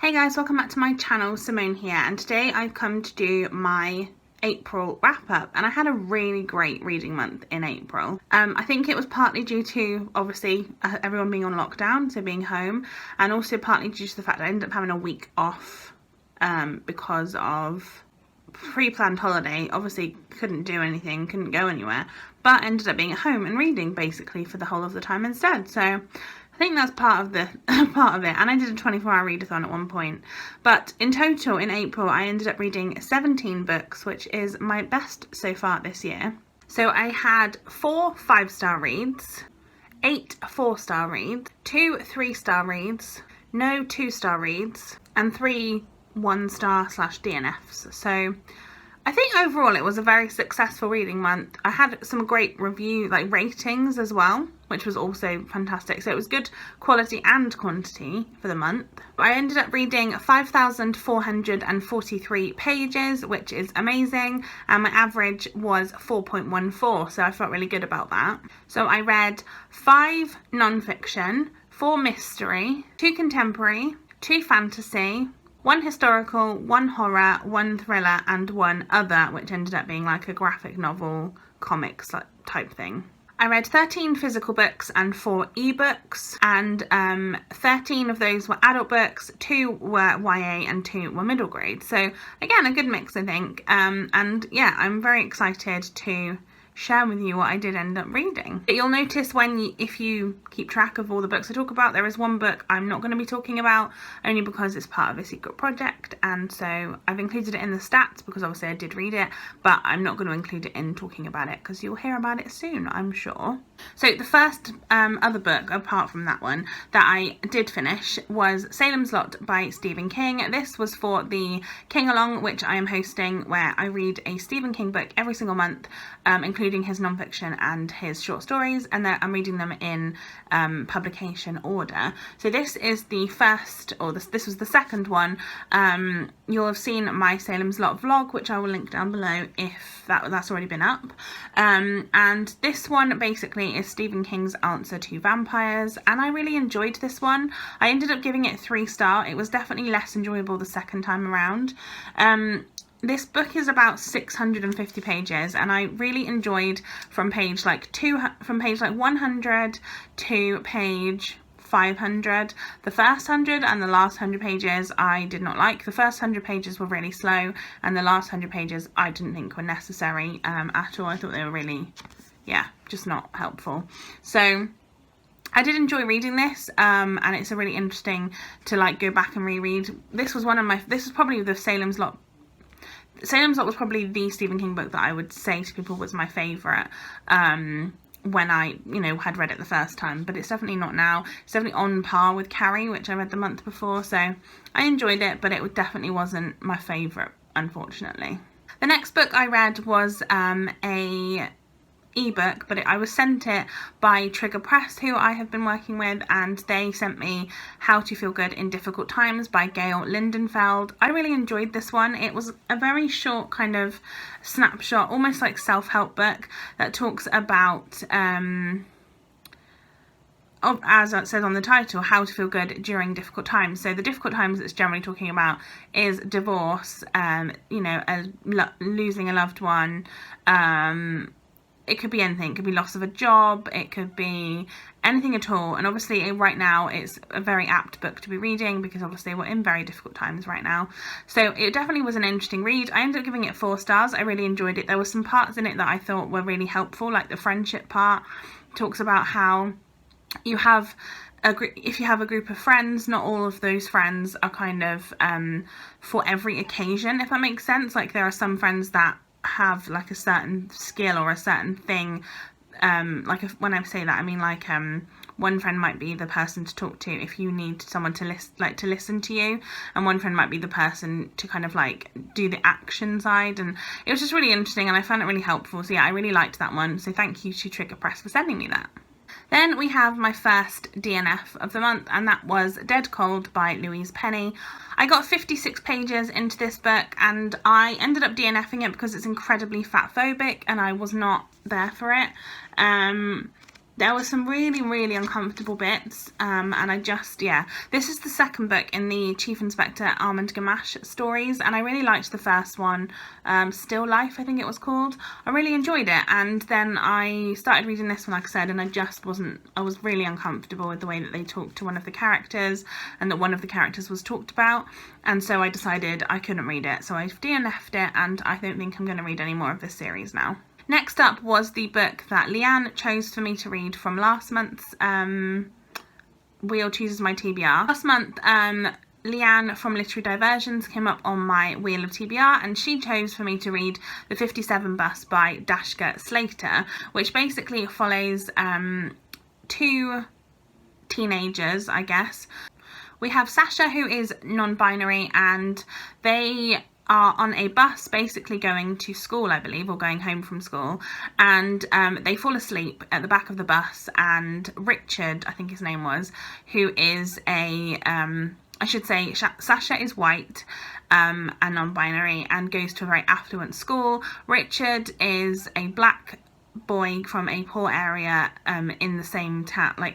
Hey guys, welcome back to my channel. Simone here, and today I've come to do my April wrap up, and I had a really great reading month in April. I think it was partly due to obviously everyone being on lockdown, so being home, and also partly due to the fact that I ended up having a week off because of pre-planned holiday. Obviously couldn't do anything, couldn't go anywhere, but ended up being at home and reading basically for the whole of the time instead. So I think that's part of it, and I did a 24-hour readathon at one point. But in total, in April, I ended up reading 17 books, which is my best so far this year. So I had 4 5-star reads, 8 4-star reads, 2 3-star reads, no 2-star reads, and 3 1-star/DNFs. So I think overall it was a very successful reading month. I had some great ratings as well, which was also fantastic. So it was good quality and quantity for the month. I ended up reading 5,443 pages, which is amazing, and my average was 4.14, so I felt really good about that. So I read 5 non-fiction, 4 mystery, 2 contemporary, 2 fantasy, 1 historical, 1 horror, 1 thriller, and 1 other, which ended up being like a graphic novel, comics type thing. I read 13 physical books and 4 ebooks, and 13 of those were adult books, 2 were YA and 2 were middle grade. So again, a good mix, I think. And yeah, I'm very excited to share with you what I did end up reading. But you'll notice if you keep track of all the books I talk about, there is one book I'm not going to be talking about, only because it's part of a secret project, and so I've included it in the stats because obviously I did read it, but I'm not going to include it in talking about it because you'll hear about it soon, I'm sure. So the first other book, apart from that one, that I did finish was Salems Lot by Stephen King. This was for the King Along, which I am hosting, where I read a Stephen King book every single month, including his non-fiction and his short stories, and I'm reading them in publication order. So this is the first, or this was the second one. You'll have seen my Salems Lot vlog, which I will link down below if that's already been up. And this one basically is Stephen King's answer to vampires, and I really enjoyed this one. I ended up giving it 3-star. It was definitely less enjoyable the second time around. This book is about 650 pages, and I really enjoyed from page 100 to page 500. The first 100 and the last 100 pages I did not like. The first 100 pages were really slow, and the last 100 pages I didn't think were necessary at all. I thought they were really, just not helpful. So I did enjoy reading this, and it's really interesting to go back and reread. This was probably the Salems Lot. Salems Lot was probably the Stephen King book that I would say to people was my favourite when I, had read it the first time, but it's definitely not now. It's definitely on par with Carrie, which I read the month before, so I enjoyed it, but it definitely wasn't my favourite, unfortunately. The next book I read was a ebook, but I was sent it by Trigger Press, who I have been working with, and they sent me How to Feel Good in Difficult Times by Gail Lindenfeld. I really enjoyed this one. It was a very short kind of snapshot, almost like self-help book that talks about as it says on the title, how to feel good during difficult times. So the difficult times it's generally talking about is divorce, losing a loved one, it could be anything. It could be loss of a job. It could be anything at all. And obviously right now it's a very apt book to be reading because obviously we're in very difficult times right now. So it definitely was an interesting read. I ended up giving it 4 stars. I really enjoyed it. There were some parts in it that I thought were really helpful, like the friendship part. It talks about how if you have a group of friends, not all of those friends are kind of for every occasion, if that makes sense. Like there are some friends that have like a certain skill or a certain thing, when I say that I mean one friend might be the person to talk to if you need someone to listen to you, and one friend might be the person to kind of do the action side. And it was just really interesting, and I found it really helpful. So yeah, I really liked that one, so thank you to Trigger Press for sending me that. Then we have my first DNF of the month, and that was Dead Cold by Louise Penny. I got 56 pages into this book, and I ended up DNFing it because it's incredibly fat phobic, and I was not there for it. There were some really uncomfortable bits, and I just, yeah. This is the second book in the Chief Inspector Armand Gamache stories, and I really liked the first one, Still Life, I think it was called. I really enjoyed it, and then I started reading this one, like I said, and I was really uncomfortable with the way that they talked to one of the characters, and that one of the characters was talked about, and so I decided I couldn't read it, so I've DNF'd it, and I don't think I'm going to read any more of this series now. Next up was the book that Leanne chose for me to read from last month's Wheel Chooses My TBR. Last month, Leanne from Literary Diversions came up on my Wheel of TBR, and she chose for me to read The 57 Bus by Dashka Slater, which basically follows two teenagers, I guess. We have Sasha, who is non-binary, and they are on a bus basically going to school, I believe, or going home from school, and they fall asleep at the back of the bus, and Richard, I think his name was, who is a, I should say, Sasha is white and non-binary and goes to a very affluent school. Richard is a black boy from a poor area in the same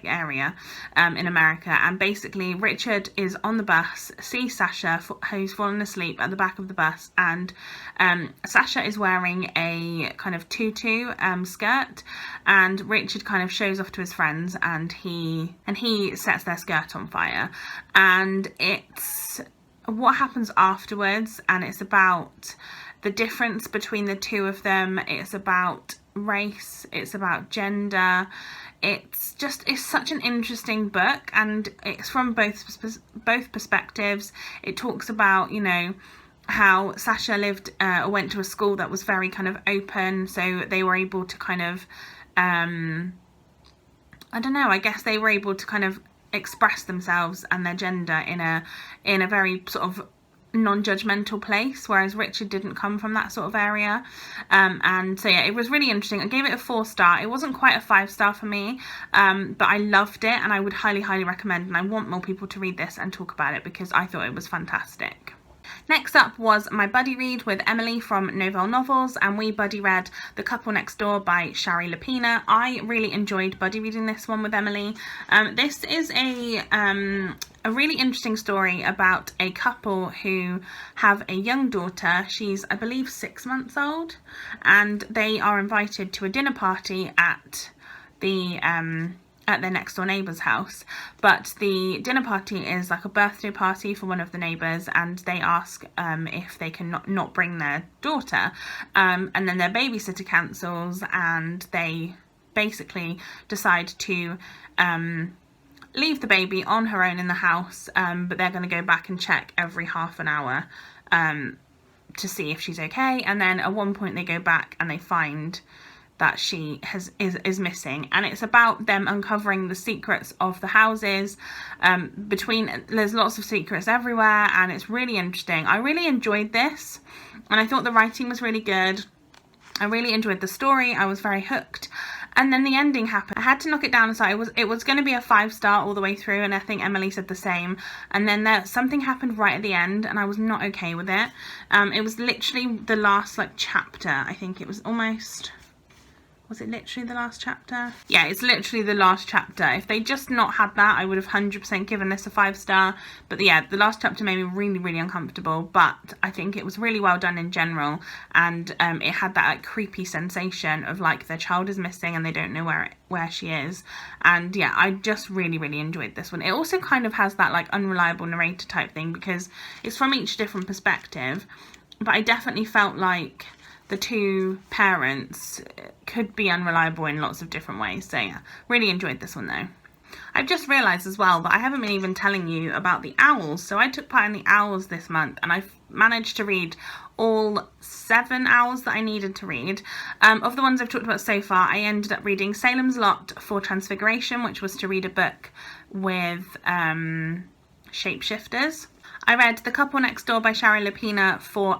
area in America, and basically Richard is on the bus, sees Sasha who's fallen asleep at the back of the bus, and Sasha is wearing a kind of tutu skirt, and Richard kind of shows off to his friends, and he sets their skirt on fire, and it's what happens afterwards, and it's about the difference between the two of them. It's about race, it's about gender. It's such an interesting book, and it's from both perspectives. It talks about, you know, how Sasha went to a school that was very kind of open, so they were able to kind of I don't know, I guess they were able to kind of express themselves and their gender in a very sort of non-judgmental place, whereas Richard didn't come from that sort of area, and so yeah, it was really interesting. I gave it a 4-star. It wasn't quite a 5-star for me, but I loved it, and I would highly recommend, and I want more people to read this and talk about it because I thought it was fantastic. Next up was my buddy read with Emily from O.W.L.S Novels, and we buddy read The Couple Next Door by Shari Lapina. I really enjoyed buddy reading this one with Emily. This is a really interesting story about a couple who have a young daughter. She's, I believe, 6 months old, and they are invited to a dinner party at their next door neighbour's house, but the dinner party is like a birthday party for one of the neighbours, and they ask if they can not bring their daughter, and then their babysitter cancels, and they basically decide to leave the baby on her own in the house, but they're going to go back and check every half an hour to see if she's okay, and then at one point they go back and they find that she is missing, and it's about them uncovering the secrets of the houses. There's lots of secrets everywhere, and it's really interesting. I really enjoyed this, and I thought the writing was really good. I really enjoyed the story. I was very hooked, and then the ending happened. I had to knock it down, so it was going to be a 5-star all the way through, and I think Emily said the same, and then something happened right at the end, and I was not okay with it. It was literally the last chapter. I think it was almost... Was it literally the last chapter? Yeah, it's literally the last chapter. If they just not had that, I would have 100% given this a 5-star. But yeah, the last chapter made me really uncomfortable. But I think it was really well done in general. And it had that creepy sensation of their child is missing and they don't know where she is. And yeah, I just really enjoyed this one. It also kind of has that unreliable narrator type thing because it's from each different perspective. But I definitely felt like the two parents could be unreliable in lots of different ways. So yeah, really enjoyed this one though. I've just realised as well that I haven't been even telling you about the owls. So I took part in the owls this month, and I've managed to read all 7 owls that I needed to read. Of the ones I've talked about so far, I ended up reading Salems Lot for Transfiguration, which was to read a book with shapeshifters. I read The Couple Next Door by Shari Lapina for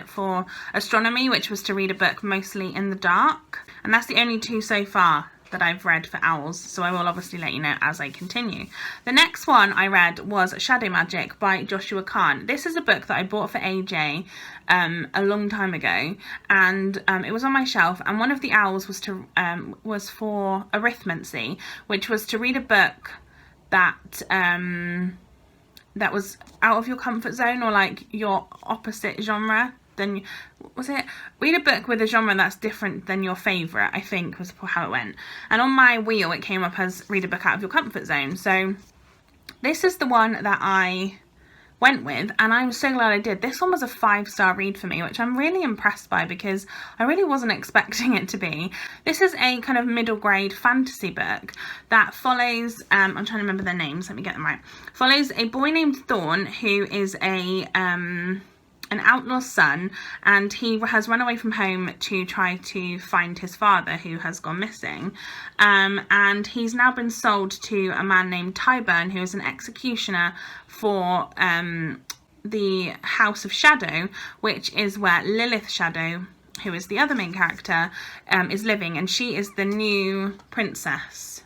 for astronomy, which was to read a book mostly in the dark, and that's the only 2 so far. that I've read for owls, so I will obviously let you know as I continue. The next one I read was Shadow Magic by Joshua Kahn. This is a book that I bought for AJ a long time ago, and it was on my shelf, and one of the owls was for arithmancy, which was to read a book that that was out of your comfort zone, or like your opposite genre. Then read a book with a genre that's different than your favourite, I think was how it went. And on my wheel it came up as read a book out of your comfort zone. So this is the one that I went with, and I'm so glad I did. This one was a 5-star read for me, which I'm really impressed by because I really wasn't expecting it to be. This is a kind of middle grade fantasy book that follows, I'm trying to remember their names, let me get them right. Follows a boy named Thorn who is an outlaw's son, and he has run away from home to try to find his father who has gone missing, and he's now been sold to a man named Tyburn, who is an executioner for the House of Shadow, which is where Lilith Shadow, who is the other main character, is living, and she is the new princess.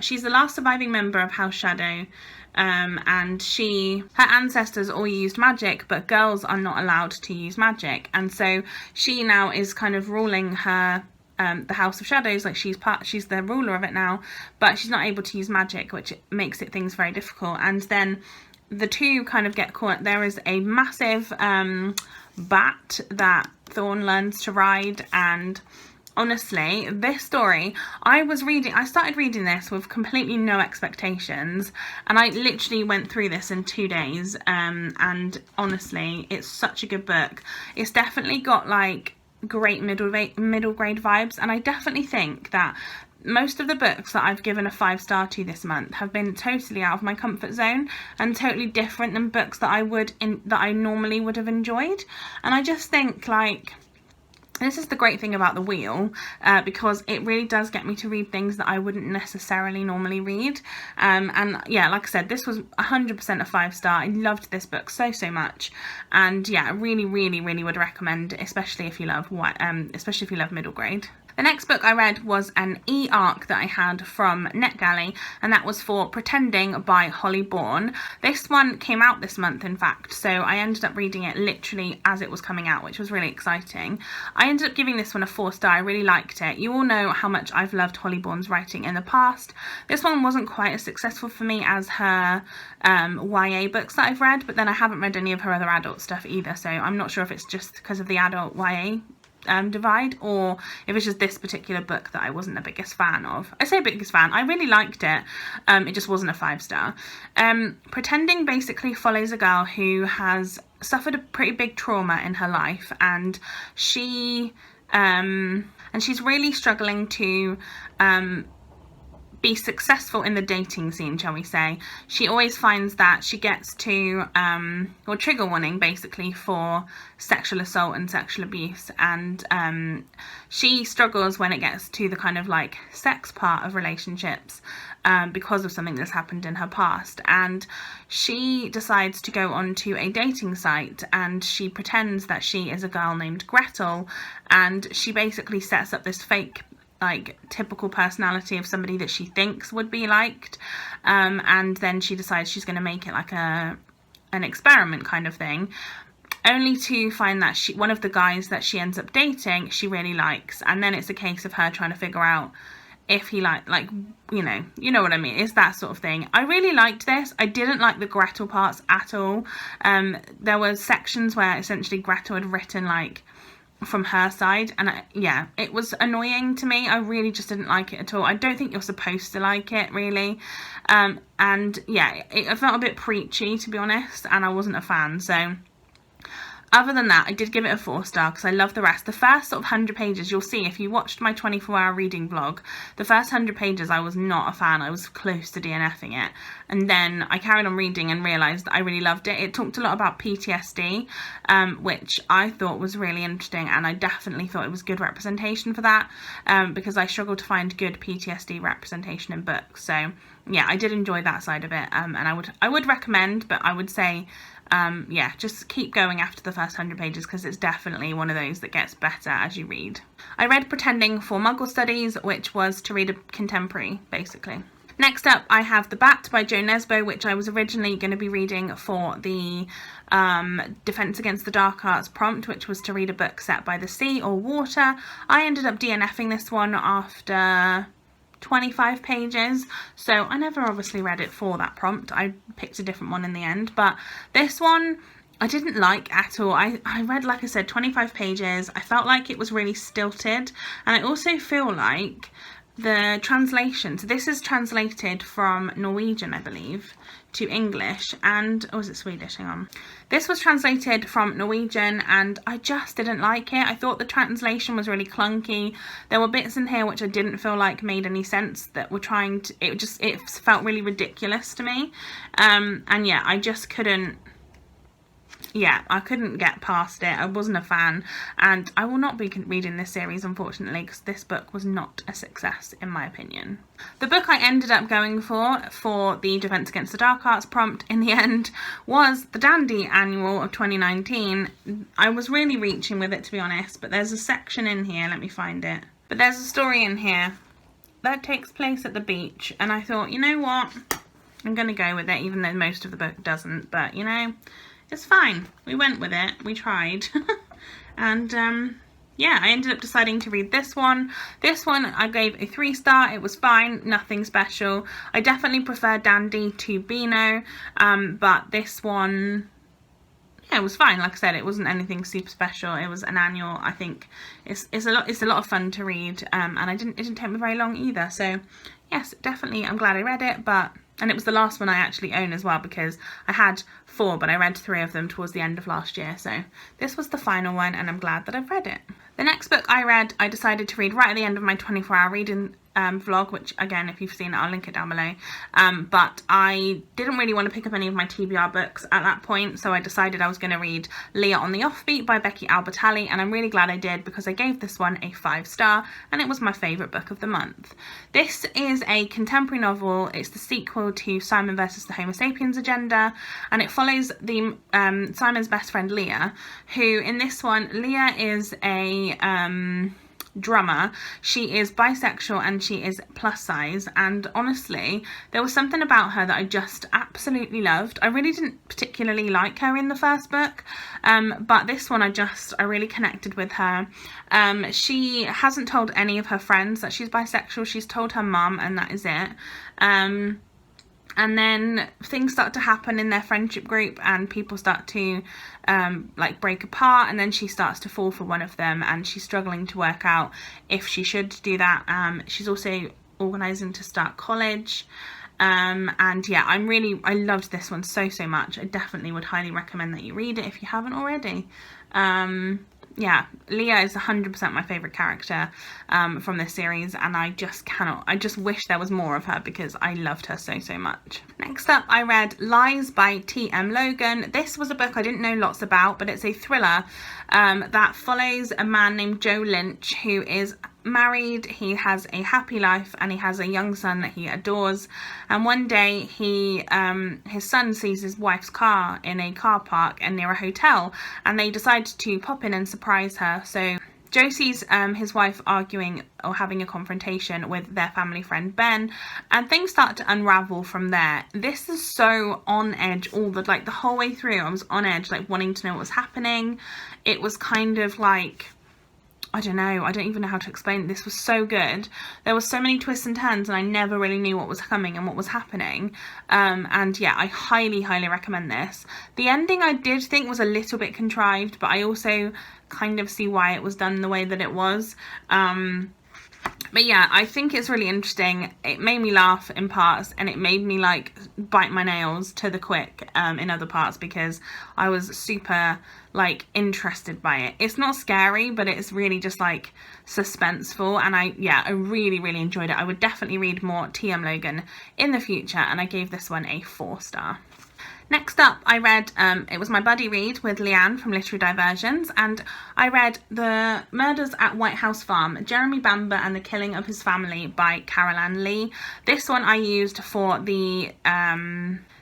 She's the last surviving member of House Shadow, and her ancestors all used magic, but girls are not allowed to use magic, and so she now is kind of ruling her the House of Shadows, like she's the ruler of it now, but she's not able to use magic, which makes things very difficult. And then the two kind of get caught. There is a massive bat that Thorn learns to ride, and honestly, this story, I started reading this with completely no expectations, and I literally went through this in 2 days, and honestly, it's such a good book. It's definitely got like great middle grade vibes, and I definitely think that most of the books that I've given a 5-star to this month have been totally out of my comfort zone and totally different than books that I normally would have enjoyed. And I just think, like, this is the great thing about the wheel, because it really does get me to read things that I wouldn't necessarily normally read. And yeah, like I said, this was 100% a 5-star. I loved this book so much, and yeah, I really would recommend, especially if you love middle grade. The next book I read was an e-arc that I had from NetGalley, and that was for Pretending by Holly Bourne. This one came out this month, in fact, so I ended up reading it literally as it was coming out, which was really exciting. I ended up giving this one a 4-star. I really liked it. You all know how much I've loved Holly Bourne's writing in the past. This one wasn't quite as successful for me as her YA books that I've read, but then I haven't read any of her other adult stuff either, so I'm not sure if it's just because of the adult YA divide, or if it's just this particular book that I wasn't the biggest fan of. I say biggest fan, I really liked it, it just wasn't a 5-star. Pretending basically follows a girl who has suffered a pretty big trauma in her life, and she's really struggling to be successful in the dating scene, shall we say. She always finds that she gets to, or trigger warning basically for sexual assault and sexual abuse, and she struggles when it gets to the kind of like sex part of relationships, because of something that's happened in her past. And she decides to go onto a dating site, and she pretends that she is a girl named Gretel, and she basically sets up this fake, like, typical personality of somebody that she thinks would be liked, and then she decides she's going to make it like an experiment kind of thing, only to find that one of the guys that she ends up dating she really likes, and then it's a case of her trying to figure out if he you know what I mean. It's that sort of thing. I really liked this. I didn't like the Gretel parts at all. There were sections where essentially Gretel had written like from her side, and yeah, it was annoying to me. I really just didn't like it at all. I don't think you're supposed to like it, really, and yeah, it felt a bit preachy, to be honest, and I wasn't a fan. So other than that, I did give it a 4-star because I love the rest. The first sort of 100 pages, you'll see if you watched my 24-hour reading vlog, the first 100 pages I was not a fan. I was close to DNFing it. And then I carried on reading and realised that I really loved it. It talked a lot about PTSD, which I thought was really interesting, and I definitely thought it was good representation for that, because I struggle to find good PTSD representation in books. So yeah, I did enjoy that side of it, and I would recommend, but I would say, yeah, just keep going after the first 100 pages because it's definitely one of those that gets better as you read. I read Pretending for Muggle Studies, which was to read a contemporary, basically. Next up, I have The Bat by Jo Nesbo, which I was originally going to be reading for the Defense Against the Dark Arts prompt, which was to read a book set by the sea or water. I ended up DNFing this one after 25 pages, so I never obviously read it for that prompt. I picked a different one in the end, but this one I didn't like at all. I read, like I said, 25 pages. I felt like it was really stilted, and I also feel like the translation, so this is translated from Norwegian, I believe, to English, and, oh, is it Swedish? Hang on. This was translated from Norwegian, and I just didn't like it. I thought the translation was really clunky. There were bits in here which I didn't feel like made any sense, that were trying to, it felt really ridiculous to me. And yeah, I just couldn't, yeah, I couldn't get past it. I wasn't a fan, and I will not be reading this series, unfortunately, because this book was not a success, in my opinion. The book I ended up going for the Defense Against the Dark Arts prompt in the end was the Dandy Annual of 2019. I was really reaching with it, to be honest, but there's a section in here, let me find it. But there's a story in here that takes place at the beach, and I thought, you know what, I'm going to go with it, even though most of the book doesn't, but, you know, it's fine. We went with it. We tried. And yeah, I ended up deciding to read this one. This one I gave a 3-star. It was fine. Nothing special. I definitely prefer Dandy to Beano. But this one, yeah, it was fine. Like I said, it wasn't anything super special. It was an annual. I think it's a lot of fun to read. And it didn't take me very long either. So yes, definitely I'm glad I read it, and it was the last one I actually own as well, because I had 4, but I read 3 of them towards the end of last year. So this was the final one, and I'm glad that I've read it. The next book I read, I decided to read right at the end of my 24-hour reading vlog, which again, if you've seen it, I'll link it down below. But I didn't really want to pick up any of my TBR books at that point, so I decided I was going to read Leah on the Offbeat by Becky Albertalli, and I'm really glad I did, because I gave this one a 5-star, and it was my favourite book of the month. This is a contemporary novel. It's the sequel to Simon vs. the Homo Sapiens Agenda, and it follows the Simon's best friend Leah, who in this one, Leah is a drummer. She is bisexual and she is plus size, and honestly there was something about her that I just absolutely loved. I really didn't particularly like her in the first book, but this one I really connected with her. She hasn't told any of her friends that she's bisexual. She's told her mum, and that is it. And then things start to happen in their friendship group, and people start to like break apart, and then she starts to fall for one of them, and she's struggling to work out if she should do that. She's also organising to start college. And yeah, I loved this one so much. I definitely would highly recommend that you read it if you haven't already. Yeah, Leah is 100% my favourite character from this series, and I just wish there was more of her, because I loved her so much. Next up, I read Lies by T.M. Logan. This was a book I didn't know lots about, but it's a thriller that follows a man named Joe Lynch, who is married. He has a happy life, and he has a young son that he adores, and one day his son sees his wife's car in a car park and near a hotel, and they decide to pop in and surprise her. So Joe sees his wife arguing or having a confrontation with their family friend Ben, and things start to unravel from there. This is so on edge the whole way through. I was on edge, like wanting to know what was happening. It was kind of like, I don't know, I don't even know how to explain it. This was so good. There were so many twists and turns, and I never really knew what was coming and what was happening. And yeah, I highly recommend this. The ending I did think was a little bit contrived, but I also kind of see why it was done the way that it was. But yeah, I think it's really interesting. It made me laugh in parts, and it made me like bite my nails to the quick in other parts, because I was super like interested by it. It's not scary, but it's really just like suspenseful, and I really enjoyed it. I would definitely read more T.M. Logan in the future, and I gave this one a 4-star. Next up, I read, it was my buddy read with Leanne from Literary Diversions, and I read The Murders at White House Farm, Jeremy Bamber and the Killing of His Family by Carol Ann Lee. This one I used for the,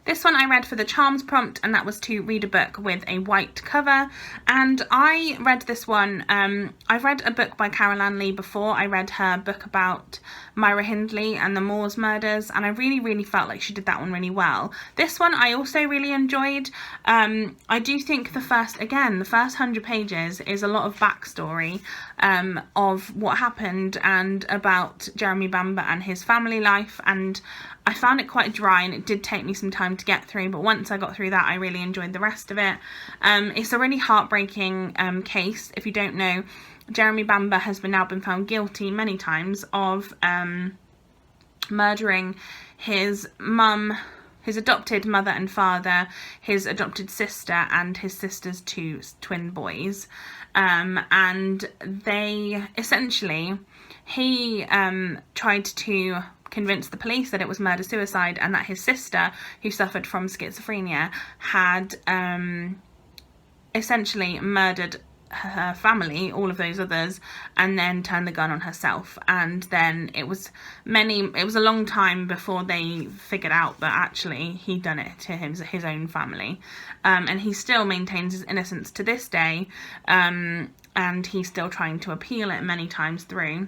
this one I read for the charms prompt, and that was to read a book with a white cover. And I read this one, I've read a book by Carol Ann Lee before. I read her book about Myra Hindley and the Moors murders, and I really felt like she did that one really well. This one I also really enjoyed. I do think the first 100 pages is a lot of backstory of what happened and about Jeremy Bamber and his family life, and I found it quite dry, and it did take me some time to get through, but once I got through that I really enjoyed the rest of it. It's a really heartbreaking case. If you don't know, Jeremy Bamber has now been found guilty many times of murdering his mum, his adopted mother and father, his adopted sister, and his sister's 2 twin boys. And they essentially, he tried to convince the police that it was murder-suicide, and that his sister, who suffered from schizophrenia, had essentially murdered her family, all of those others, and then turned the gun on herself. And then it was a long time before they figured out that actually he'd done it to his own family. And he still maintains his innocence to this day, and he's still trying to appeal it many times through.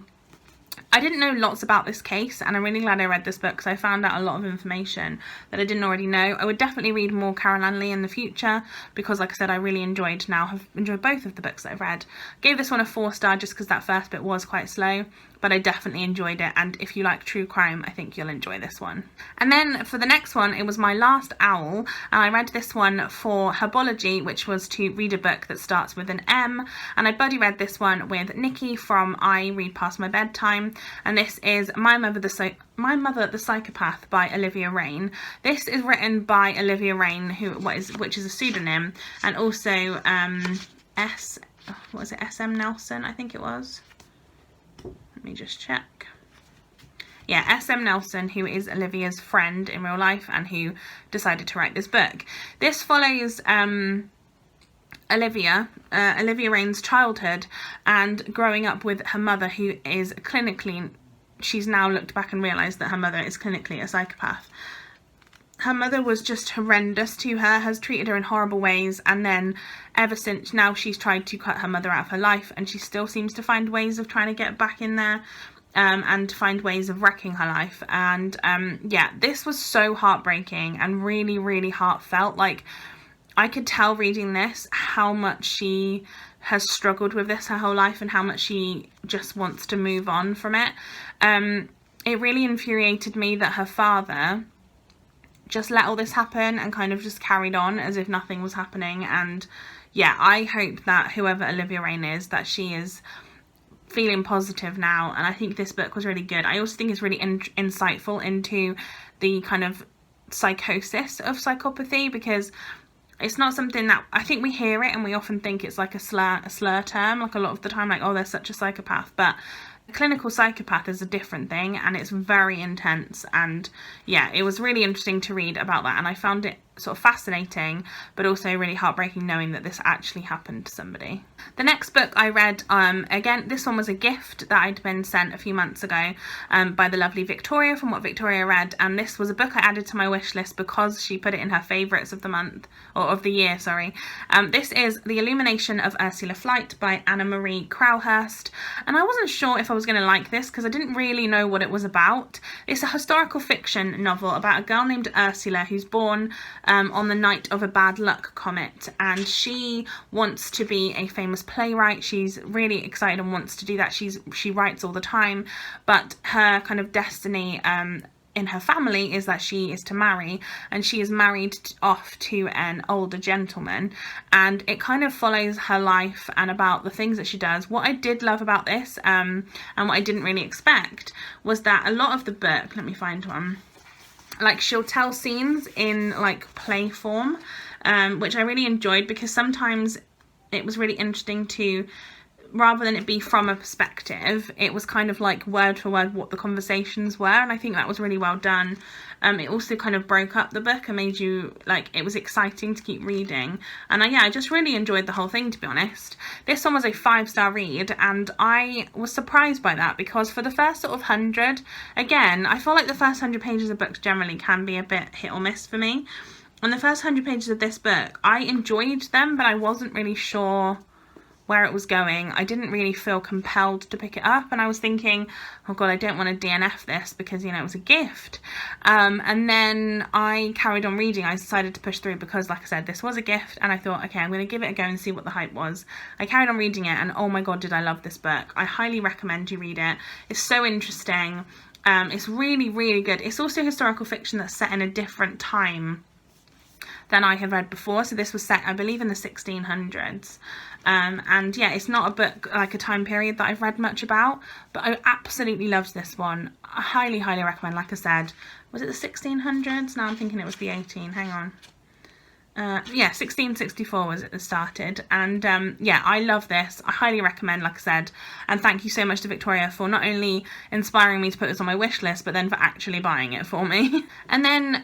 I didn't know lots about this case, and I'm really glad I read this book because I found out a lot of information that I didn't already know. I would definitely read more Carol Ann Lee in the future because, like I said, I really have enjoyed both of the books that I've read. I gave this one a 4-star just because that first bit was quite slow, but I definitely enjoyed it, and if you like true crime, I think you'll enjoy this one. And then for the next one, it was My Last Owl, and I read this one for Herbology, which was to read a book that starts with an M, and I buddy read this one with Nikki from I Read Past My Bedtime, and this is My Mother the Psychopath by Olivia Rain. This is written by Olivia Rain, which is a pseudonym, and also SM Nelson, I think it was. Let me just check. Yeah, SM Nelson, who is Olivia's friend in real life and who decided to write this book. This follows Olivia Rain's childhood and growing up with her mother, who is clinically, she's now looked back and realised that her mother is clinically a psychopath. Her mother was just horrendous to her, has treated her in horrible ways, and then ever since now she's tried to cut her mother out of her life, and she still seems to find ways of trying to get back in there and find ways of wrecking her life. And yeah, this was so heartbreaking and really heartfelt. Like, I could tell reading this how much she has struggled with this her whole life and how much she just wants to move on from it. It really infuriated me that her father just let all this happen and kind of just carried on as if nothing was happening. And yeah, I hope that whoever Olivia Rain is, that she is feeling positive now, and I think this book was really good. I also think it's really insightful into the kind of psychosis of psychopathy, because it's not something that, I think we hear it and we often think it's like a slur term, like a lot of the time, like, oh, they're such a psychopath, but a clinical psychopath is a different thing, and it's very intense. And yeah, it was really interesting to read about that, and I found it sort of fascinating but also really heartbreaking knowing that this actually happened to somebody. The next book I read, again, this one was a gift that I'd been sent a few months ago by the lovely Victoria from What Victoria Read, and this was a book I added to my wish list because she put it in her favourites of the month, or of the year, sorry. This is The Illumination of Ursula Flight by Anna Marie Crowhurst, and I wasn't sure if I was going to like this because I didn't really know what it was about. It's a historical fiction novel about a girl named Ursula who's born on the night of a bad luck comet, and she wants to be a famous playwright. She's really excited and wants to do that. She writes all the time, but her kind of destiny in her family is that she is to marry, and she is married off to an older gentleman, and it kind of follows her life and about the things that she does. What I did love about this and what I didn't really expect was that a lot of the book, let me find one, like, she'll tell scenes in like play form, which I really enjoyed, because sometimes it was really interesting to rather than it be from a perspective, it was kind of like word for word what the conversations were, and I think that was really well done. It also kind of broke up the book and made you, like, it was exciting to keep reading, and I just really enjoyed the whole thing, to be honest. This one was a 5-star read, and I was surprised by that, because for the first sort of 100, again, I feel like the first 100 pages of books generally can be a bit hit or miss for me. On the first 100 pages of this book, I enjoyed them, but I wasn't really sure where it was going. I didn't really feel compelled to pick it up, and I was thinking, oh god, I don't want to DNF this because, you know, it was a gift. And then I carried on reading. I decided to push through because, like I said, this was a gift, and I thought, okay, I'm going to give it a go and see what the hype was. I carried on reading it, and oh my god, did I love this book. I highly recommend you read it. It's so interesting. It's really, really good. It's also historical fiction that's set in a different time than I have read before. So this was set, I believe, in the 1600s. And yeah, it's not a book, like a time period that I've read much about, but I absolutely loved this one. I highly, highly recommend. Like I said, was it the 1600s? Now I'm thinking it was the 18, hang on. Yeah, 1664 was it that started, and yeah, I love this. I highly recommend, like I said, and thank you so much to Victoria for not only inspiring me to put this on my wish list, but then for actually buying it for me. And then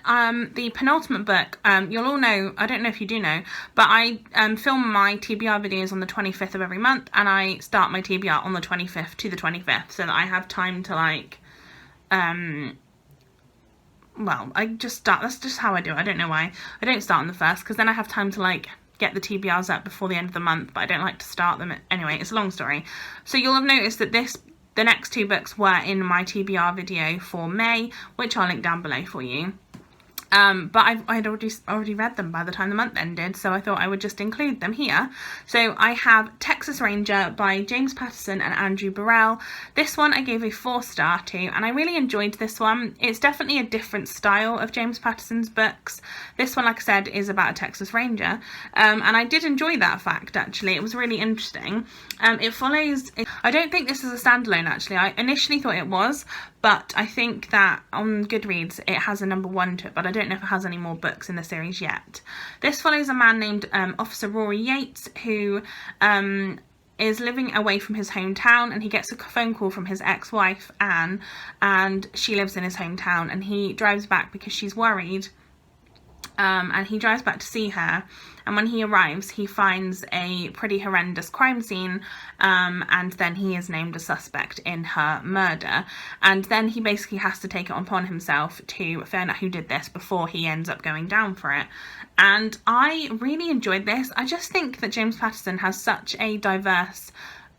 the penultimate book, you'll all know, I don't know if you do know, but I film my TBR videos on the 25th of every month, and I start my TBR on the 25th to the 25th, so that I have time to, like, well, I just start, that's just how I do it. I don't know why. I don't start on the 1st, because then I have time to, like, get the TBRs up before the end of the month, but I don't like to start them. Anyway, it's a long story. So you'll have noticed that the next 2 books were in my TBR video for May, which I'll link down below for you. But I'd already read them by the time the month ended, so I thought I would just include them here. So I have Texas Ranger by James Patterson and Andrew Burrell. This one I gave a 4-star to, and I really enjoyed this one. It's definitely a different style of James Patterson's books. This one, like I said, is about a Texas Ranger, and I did enjoy that fact, actually. It was really interesting. It follows, I don't think this is a standalone, actually. I initially thought it was, but I think that on Goodreads it has a number 1 to it, but I don't know if it has any more books in the series yet. This follows a man named Officer Rory Yates, who is living away from his hometown, and he gets a phone call from his ex-wife Anne, and she lives in his hometown, and he drives back because she's worried. And he drives back to see her, and when he arrives he finds a pretty horrendous crime scene, and then he is named a suspect in her murder, and then he basically has to take it upon himself to find out who did this before he ends up going down for it. And I really enjoyed this. I just think that James Patterson has such a diverse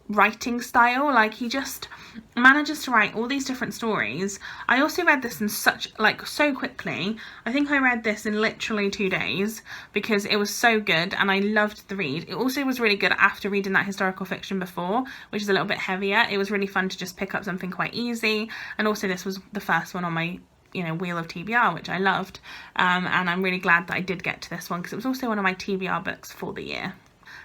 writing style. Like, he just manages to write all these different stories. I also read this in so quickly. I think I read this in literally 2 days because it was so good and I loved the read. It also was really good after reading that historical fiction before, which is a little bit heavier. It was really fun to just pick up something quite easy, and also this was the first one on my wheel of TBR, which I loved, and I'm really glad that I did get to this one because it was also one of my TBR books for the year.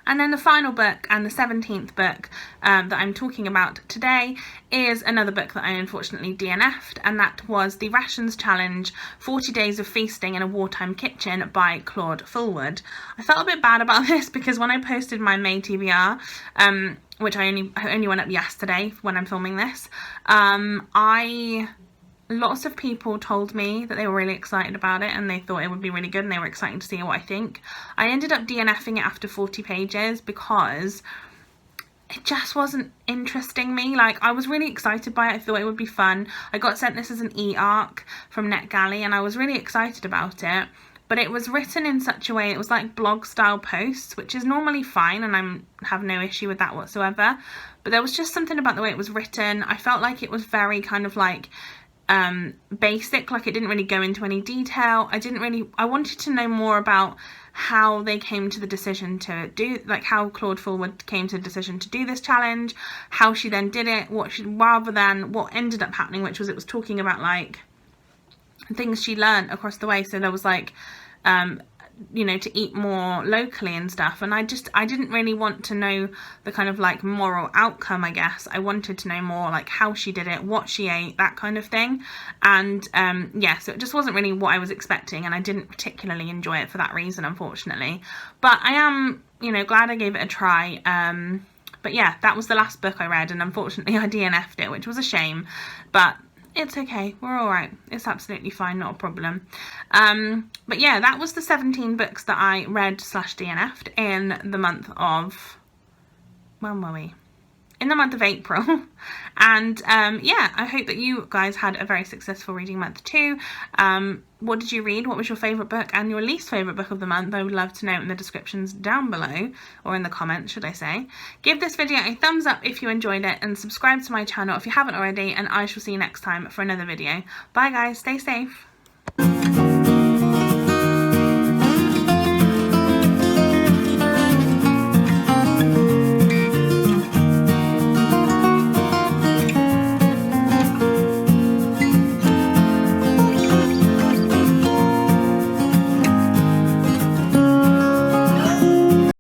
And then the final book, and the 17th book that I'm talking about today, is another book that I unfortunately DNF'd, and that was the Rations Challenge 40 Days of Feasting in a Wartime Kitchen by Claude Fullwood. I felt a bit bad about this because when I posted my May TBR, which I only went up yesterday when I'm filming this, lots of people told me that they were really excited about it and they thought it would be really good and they were excited to see what I think. I ended up DNFing it after 40 pages because it just wasn't interesting me. Like, I was really excited by it. I thought it would be fun. I got sent this as an e-arc from NetGalley and I was really excited about it. But it was written in such a way, it was like blog style posts, which is normally fine and I have no issue with that whatsoever. But there was just something about the way it was written. I felt like it was very kind of like basic, like it didn't really go into any detail. I wanted to know more about how they came to the decision to do, like how Claude Fullwood came to the decision to do this challenge, how she then did it, rather than what ended up happening, which was it was talking about like things she learned across the way. So there was like to eat more locally and stuff, and I didn't really want to know the kind of like moral outcome, I guess. I wanted to know more like how she did it, what she ate, that kind of thing. And yeah, so it just wasn't really what I was expecting, and I didn't particularly enjoy it for that reason, unfortunately. But I am glad I gave it a try. But yeah, that was the last book I read, and unfortunately I DNF'd it, which was a shame, but it's okay, we're all right, it's absolutely fine, not a problem. But yeah, that was the 17 books that I read / DNF'd in the month of, when were we? In the month of April. And yeah, I hope that you guys had a very successful reading month too. What did you read? What was your favourite book and your least favourite book of the month? I would love to know in the descriptions down below, or in the comments should I say. Give this video a thumbs up if you enjoyed it, and subscribe to my channel if you haven't already, and I shall see you next time for another video. Bye guys, stay safe.